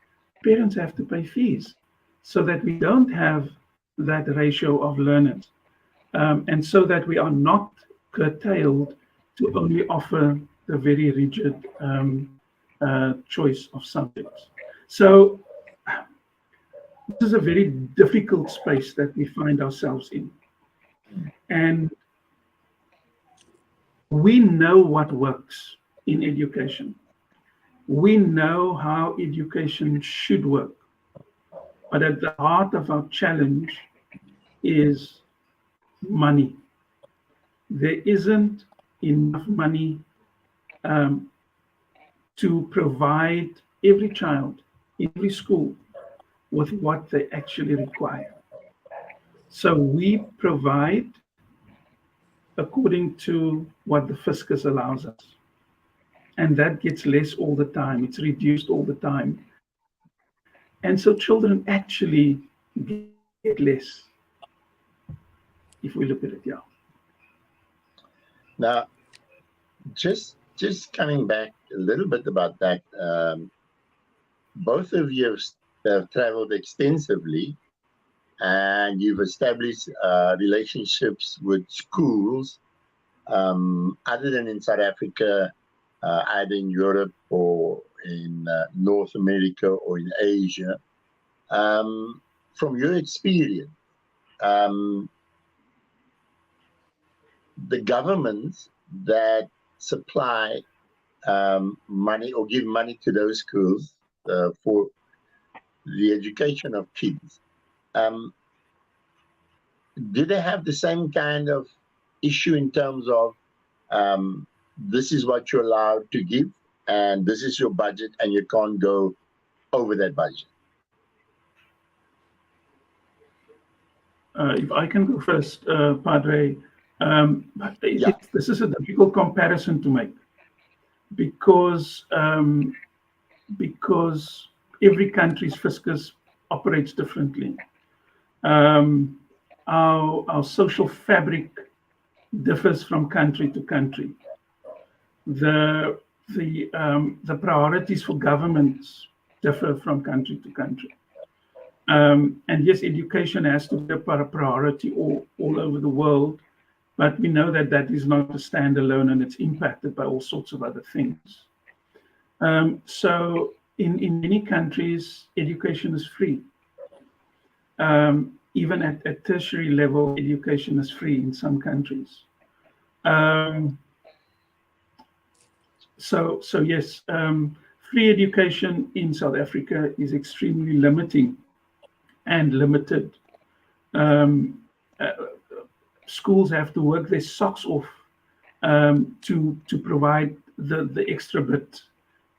parents have to pay fees so that we don't have that ratio of learners, and so that we are not curtailed to only offer the very rigid choice of subjects. So this is a very difficult space that we find ourselves in. And we know what works in education. We know how education should work. But at the heart of our challenge is money. There isn't enough money to provide every child, every school, with what they actually require. So we provide according to what the fiscus allows us. And that gets less all the time. It's reduced all the time. And so children actually get less, if we look at it, yeah. Now, just coming back a little bit about that, both of you have traveled extensively, and you've established relationships with schools, other than in South Africa, either in Europe or in North America or in Asia. From your experience, the governments that supply money or give money to those schools for the education of kids, do they have the same kind of issue in terms of this is what you're allowed to give and this is your budget and you can't go over that budget? if I can go first, Padre, Yeah. this is a difficult comparison to make because because every country's fiscus operates differently. Our social fabric differs from country to country. The priorities for governments differ from country to country. And yes, education has to be a priority all over the world, but we know that that is not a standalone and it's impacted by all sorts of other things. So in many countries, education is free. Even at tertiary level, education is free in some countries. So yes, free education in South Africa is extremely limiting and limited. Schools have to work their socks off to provide the extra bit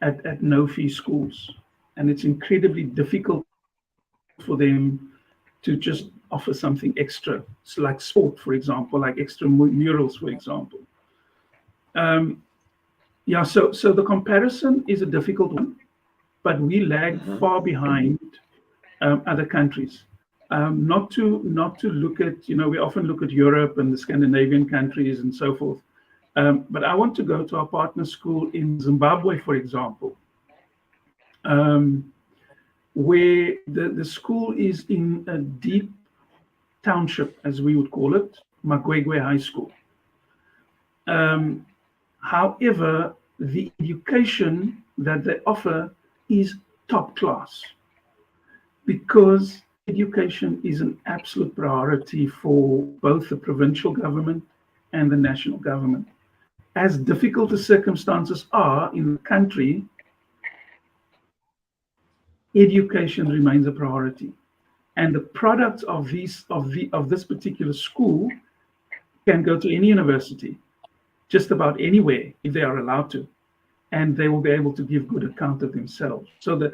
at no fee schools, and it's incredibly difficult for them to just offer something extra, so like sport, for example, like extra murals, for example. Yeah, so the comparison is a difficult one, but we lag far behind other countries. Not to look at, we often look at Europe and the Scandinavian countries and so forth. But I want to go to our partner school in Zimbabwe, for example, where the school is in a deep township, as we would call it, Magwegwe High School. However, the education that they offer is top class because education is an absolute priority for both the provincial government and the national government. As difficult as circumstances are in the country, education remains a priority. And the products of this particular school can go to any university, just about anywhere, if they are allowed to, and they will be able to give good account of themselves. So the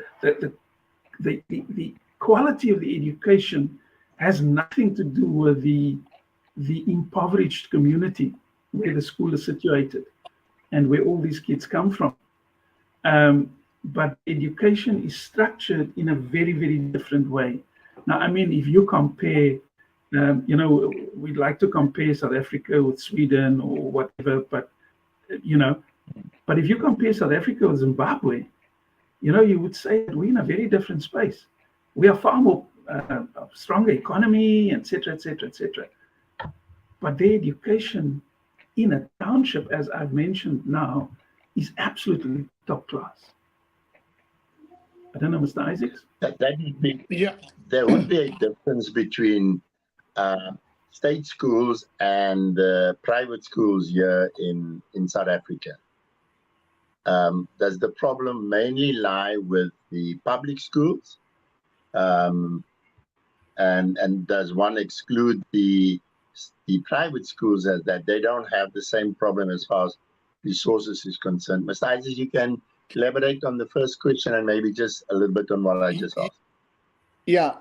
quality of the education has nothing to do with the impoverished community where the school is situated and where all these kids come from. But education is structured in a very, very different way. Now, I mean, if you compare, we'd like to compare South Africa with Sweden or whatever, but if you compare South Africa with Zimbabwe, you would say that we're in a very different space. We are far more stronger economy, etc., etc., etc. But the education in a township, as I've mentioned now, is absolutely top class. I don't know, Mr. Isaacs? That would be, Yeah. there would be a difference between state schools and private schools here in South Africa. Does the problem mainly lie with the public schools? And does one exclude the private schools as that they don't have the same problem as far as resources is concerned? Mr. Isaacs, you can elaborate on the first question and maybe just a little bit on what I just asked. Yeah,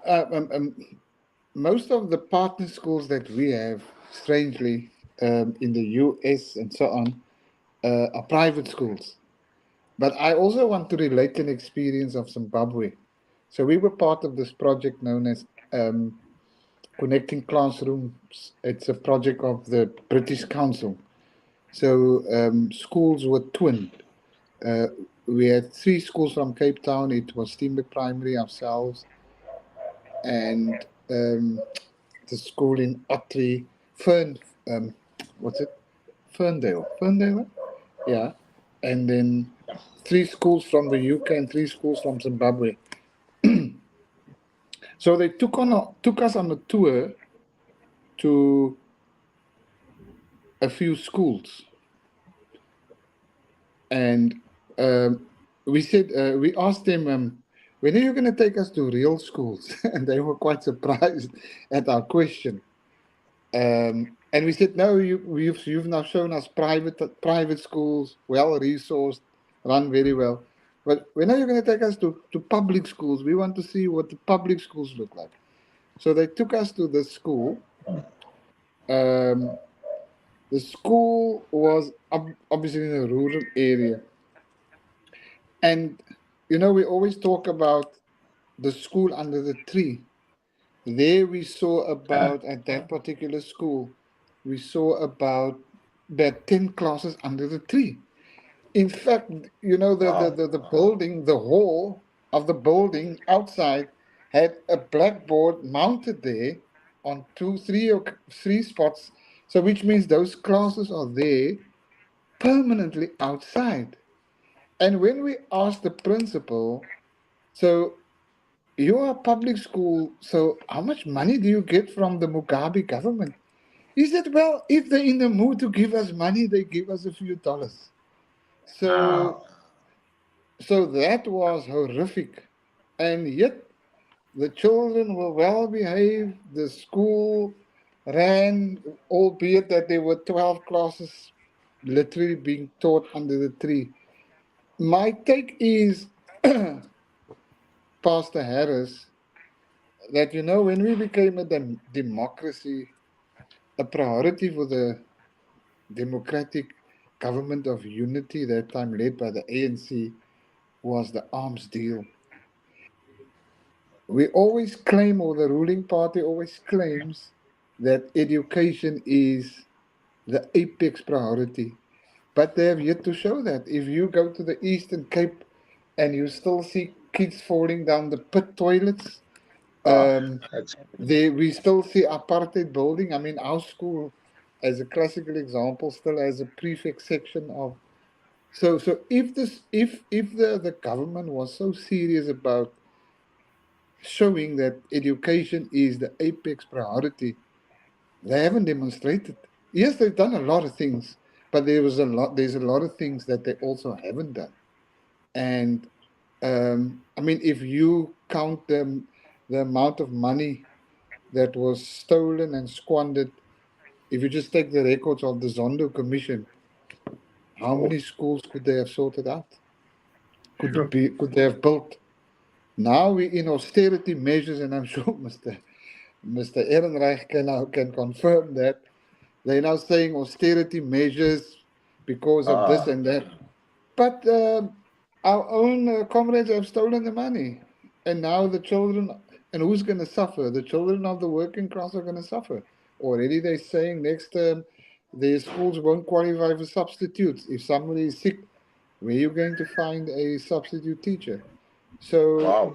most of the partner schools that we have, strangely, in the US and so on, are private schools. But I also want to relate an experience of Zimbabwe. So we were part of this project known as Connecting Classrooms. It's a project of the British Council. So schools were twinned. We had 3 schools from Cape Town. It was Steenbeek Primary, ourselves, and the school in Ottery, Ferndale, yeah, and then 3 schools from the UK and 3 schools from Zimbabwe. So they took us on a tour to a few schools, and we asked them, when are you going to take us to real schools? And they were quite surprised at our question. And we said, no, you've now shown us private schools, well-resourced, run very well. But when are you going to take us to public schools? We want to see what the public schools look like. So they took us to the school. The school was obviously in a rural area. And, we always talk about the school under the tree. There we saw about, at that particular school, we saw about 10 classes under the tree. In fact, the building, the hall of the building outside had a blackboard mounted there on three spots. So which means those classes are there permanently outside. And when we asked the principal, so you are a public school, so how much money do you get from the Mugabe government? He said, well, if they're in the mood to give us money, they give us a few dollars. So, so that was horrific. And yet the children were well behaved, the school ran, albeit that there were 12 classes literally being taught under the tree. My take is, Pastor Harris, that when we became a democracy, a priority for the democratic government of unity, that time led by the ANC, was the arms deal. We always claim, or the ruling party always claims, that education is the apex priority. But they have yet to show that. If you go to the Eastern Cape and you still see kids falling down the pit toilets, we still see apartheid building. I mean, our school, as a classical example, still has a prefect section of. So if the government was so serious about showing that education is the apex priority, they haven't demonstrated. Yes, they've done a lot of things, but there's a lot of things that they also haven't done. And I mean, if you count the amount of money that was stolen and squandered, if you just take the records of the Zondo Commission, how many schools could they have sorted out? Could they have built? Now we're in austerity measures, and I'm sure Mr. Ehrenreich can confirm that. They're now saying austerity measures because of this and that. But our own comrades have stolen the money. And now the children, and who's going to suffer? The children of the working class are going to suffer. Already they're saying next term their schools won't qualify for substitutes. If somebody is sick, where are you going to find a substitute teacher? So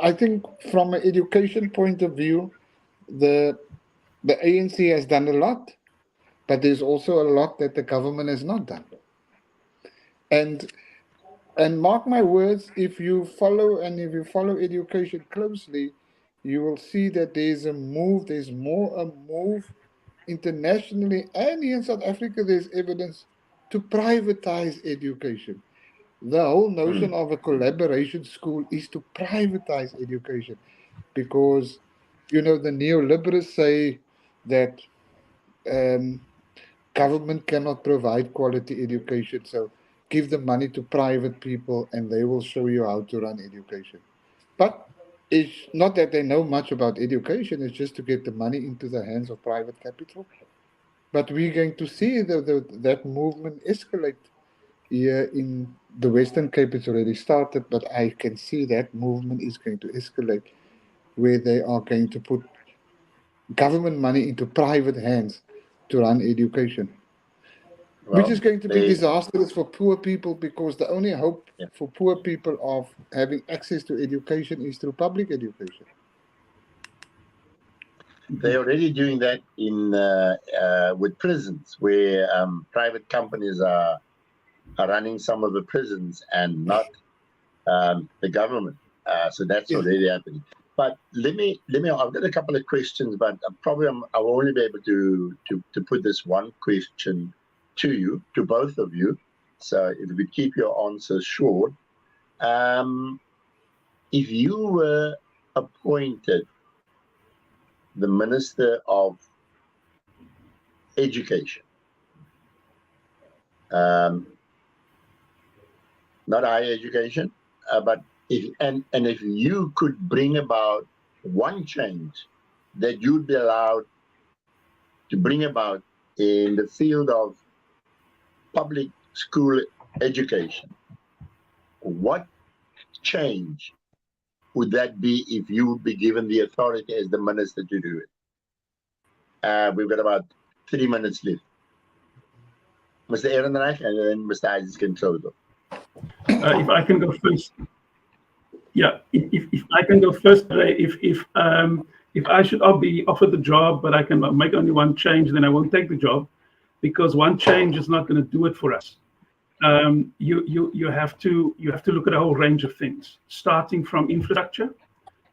I think from an education point of view, the ANC has done a lot, but there's also a lot that the government has not done. And mark my words, if you follow education closely, you will see that there's more a move internationally, and here in South Africa there's evidence to privatize education. The whole notion of a collaboration school is to privatize education, because the neoliberals say that government cannot provide quality education, so give the money to private people and they will show you how to run education. But it's not that they know much about education, it's just to get the money into the hands of private capital. But we're going to see that movement escalate here in the Western Cape. It's already started, but I can see that movement is going to escalate, where they are going to put government money into private hands to run education. Which is going to be disastrous for poor people, because the only hope for poor people of having access to education is through public education. They're already doing that in with prisons, where private companies are running some of the prisons and not the government. So that's already happening. But let me. I've got a couple of questions, but probably I'll only be able to put this one question to both of you. So if you could keep your answers short. If you were appointed the Minister of Education, not higher education, but if you could bring about one change that you'd be allowed to bring about in the field of public school education, what change would that be if you would be given the authority as the minister to do it? We've got about 3 minutes left. Mr. Ehrenreich, and then Mr. Isaac can close off. If I can go first. Yeah, if I can go first, if I should be offered the job, but I can make only one change, then I won't take the job, because one change is not going to do it for us. You have to look at a whole range of things, starting from infrastructure,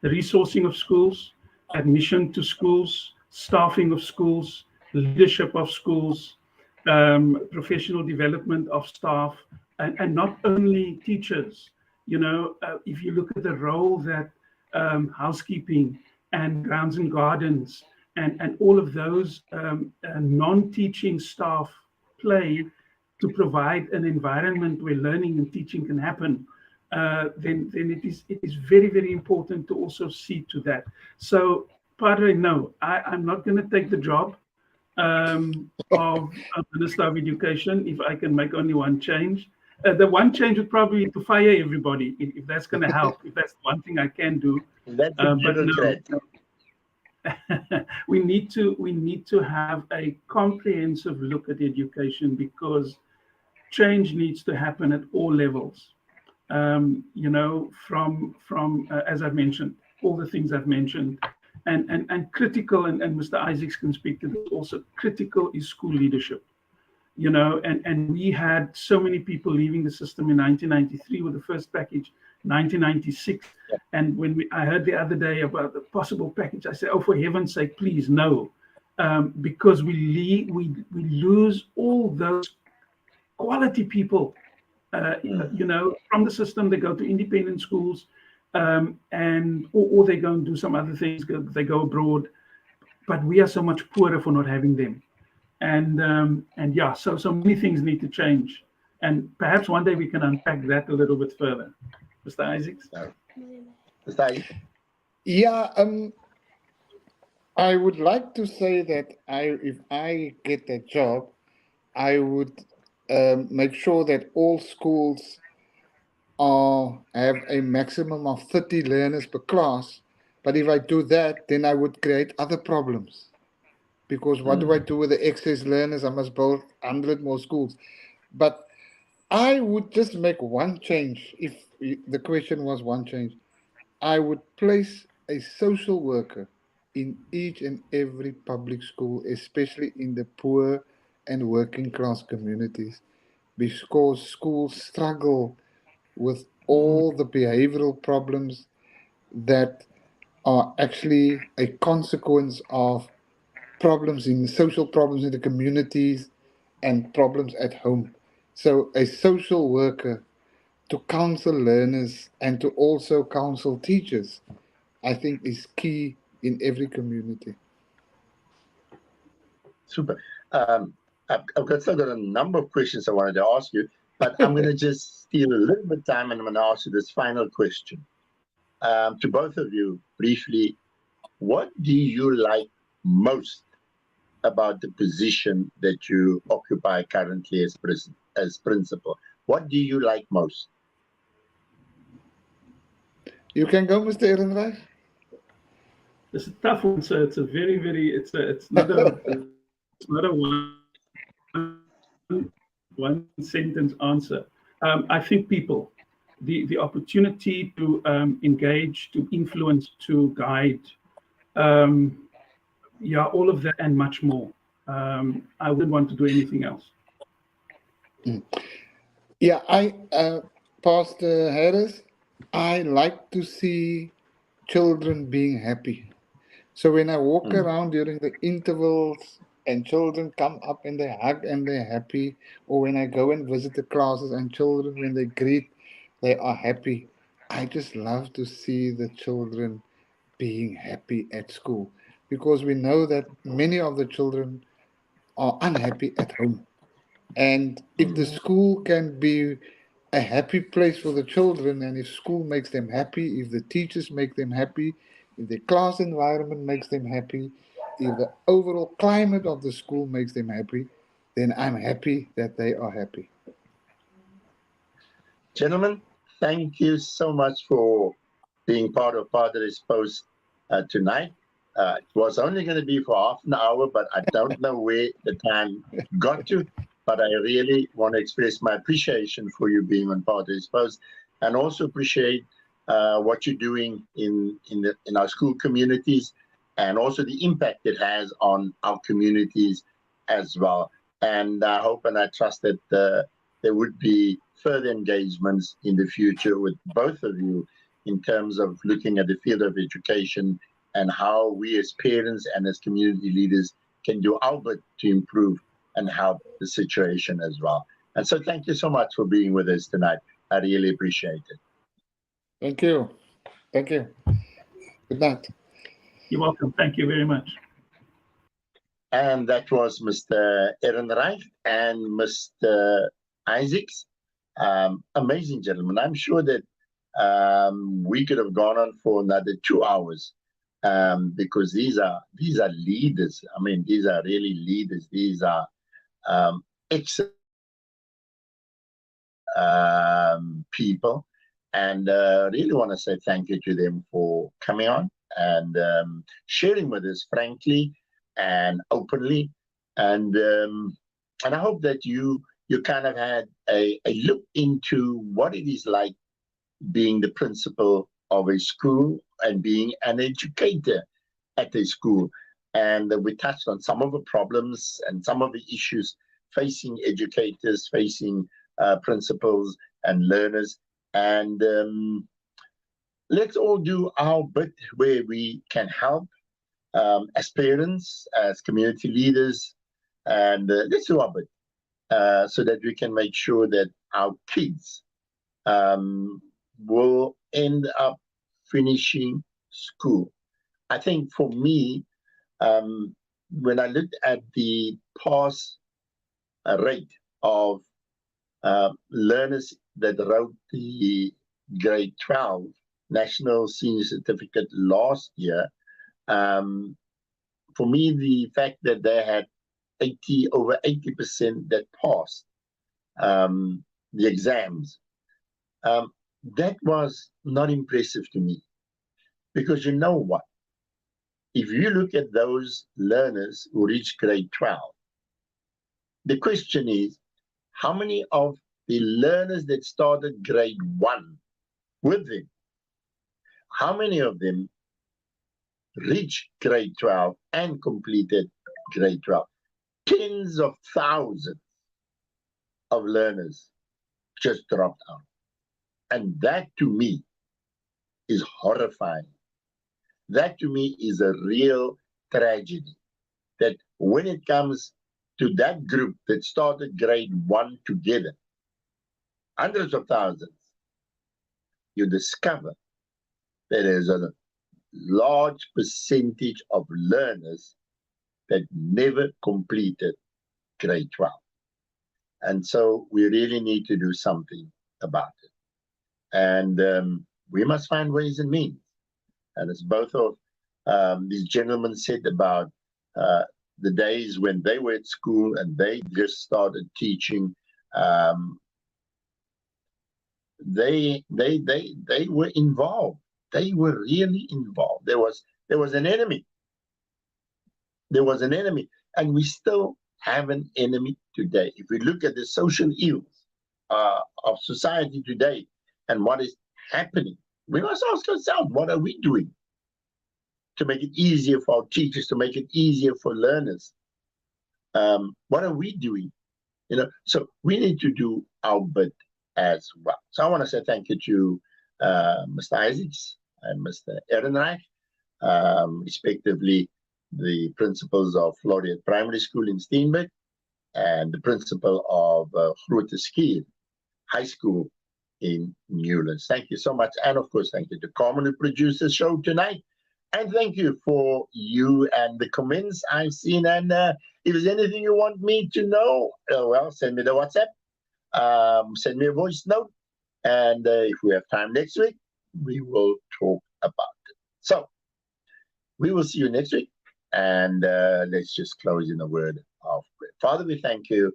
the resourcing of schools, admission to schools, staffing of schools, leadership of schools, professional development of staff, and not only teachers. If you look at the role that housekeeping and grounds and gardens and all of those non-teaching staff play to provide an environment where learning and teaching can happen, then it is very, very important to also see to that. So, Padre, no, I'm not going to take the job of Minister of Education if I can make only one change. The one change would probably be to fire everybody, if that's going to help, if that's one thing I can do. That's a but no. we need to have a comprehensive look at education, because change needs to happen at all levels. From as I've mentioned, all the things I've mentioned, and critical, and Mr. Isaacs can speak to this also. Critical is school leadership. And we had so many people leaving the system in 1993 with the first package, 1996. Yeah. And when I heard the other day about the possible package, I said, oh, for heaven's sake, please, no. Because we lose all those quality people, from the system. They go to independent schools, or they go and do some other things, they go abroad. But we are so much poorer for not having them. And yeah, so many things need to change, and perhaps one day we can unpack that a little bit further. Mr. Isaacs? Mr. Isaacs? Yeah, I would like to say that if I get that job, I would make sure that all schools have a maximum of 30 learners per class. But if I do that, then I would create other problems. Because what do I do with the excess learners? I must build 100 more schools. But I would just make one change. If the question was one change, I would place a social worker in each and every public school, especially in the poor and working class communities, because schools struggle with all the behavioral problems that are actually a consequence of social problems in the communities and problems at home. So a social worker to counsel learners and to also counsel teachers, I think, is key in every community. Super. I've still got a number of questions I wanted to ask you, but I'm going to just steal a little bit of time, and I'm going to ask you this final question. To both of you, briefly, what do you like most about the position that you occupy currently as principal? What do you like most? You can go, Mr. Ehrenreich. It's a tough one, so it's a very, very, it's not a one sentence answer. I think people, the opportunity to engage, to influence, to guide, all of that and much more. I wouldn't want to do anything else. Yeah, Pastor Harris, I like to see children being happy. So when I walk around during the intervals and children come up and they hug and they're happy, or when I go and visit the classes and children, when they greet, they are happy. I just love to see the children being happy at school, because we know that many of the children are unhappy at home. And if the school can be a happy place for the children, and if school makes them happy, if the teachers make them happy, if the class environment makes them happy, if the overall climate of the school makes them happy, then I'm happy that they are happy. Gentlemen, thank you so much for being part of Padre's post tonight. It was only going to be for half an hour, but I don't know where the time got to. But I really want to express my appreciation for you being on Padre's post, and also appreciate what you're doing in our school communities, and also the impact it has on our communities as well. And I hope and I trust that there would be further engagements in the future with both of you in terms of looking at the field of education and how we as parents and as community leaders can do our bit to improve and help the situation as well. And so thank you so much for being with us tonight. I really appreciate it. Thank you. Thank you. Good night. You're welcome. Thank you very much. And that was Mr. Ehrenreich and Mr. Isaacs. Amazing gentlemen. I'm sure that we could have gone on for another 2 hours because these are leaders. I mean, these are really leaders. These are excellent people, and really want to say thank you to them for coming on and sharing with us frankly and openly, and I hope that you kind of had a look into what it is like being the principal of a school and being an educator at a school. And we touched on some of the problems and some of the issues facing educators, facing principals and learners. And let's all do our bit where we can help as parents, as community leaders, and let's do our bit so that we can make sure that our kids will end up finishing school. I think for me, when I looked at the pass rate of learners that wrote the grade 12 National Senior Certificate last year, for me, the fact that they had over 80% that passed the exams, that was not impressive to me. Because you know what? If you look at those learners who reached grade 12, the question is, how many of the learners that started grade 1 with them, how many of them reached grade 12 and completed grade 12? Tens of thousands of learners just dropped out. And that to me is horrifying. That to me is a real tragedy. That when it comes to that group that started grade 1 together, hundreds of thousands, you discover that there's a large percentage of learners that never completed grade 12. And so we really need to do something about it. And we must find ways and means. And as both of these gentlemen said about the days when they were at school and they just started teaching, they were involved. They were really involved. There was an enemy. There was an enemy, and we still have an enemy today. If we look at the social ills of society today and what is happening, we must ask ourselves, what are we doing to make it easier for our teachers, to make it easier for learners? What are we doing? So we need to do our bit as well. So I want to say thank you to Mr. Isaacs and Mr. Ehrenreich, respectively the principals of Floriat Primary School in Steenberg and the principal of Grote Schuur High School in Newlands. Thank you so much. And of course, thank you to Carmen who produced the show tonight. And thank you for you and the comments I've seen. And if there's anything you want me to know, well, send me the WhatsApp, send me a voice note. And if we have time next week, we will talk about it. So We will see you next week. And let's just close in a word of prayer. Father, we thank you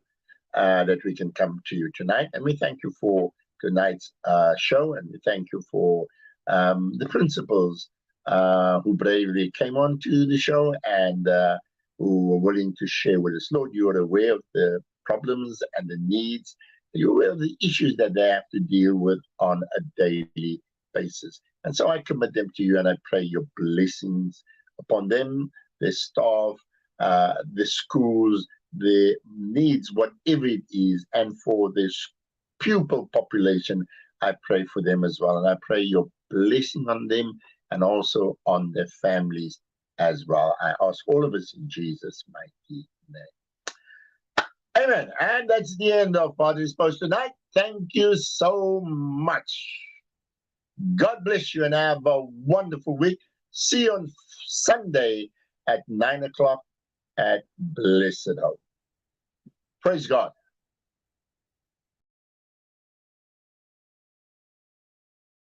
that we can come to you tonight. And we thank you for tonight's show. And we thank you for the principals who bravely came on to the show and who were willing to share with us. Lord, you are aware of the problems and the needs. You're aware of the issues that they have to deal with on a daily basis. And so I commit them to you and I pray your blessings upon them, their staff, the schools, the needs, whatever it is, and for this pupil population, I pray for them as well. And I pray your blessing on them and also on their families as well. I ask all of us in Jesus' mighty name. Amen. And that's the end of Padre's Post tonight. Thank you so much. God bless you and have a wonderful week. See you on Sunday at 9 o'clock at Blessed Hope. Praise God.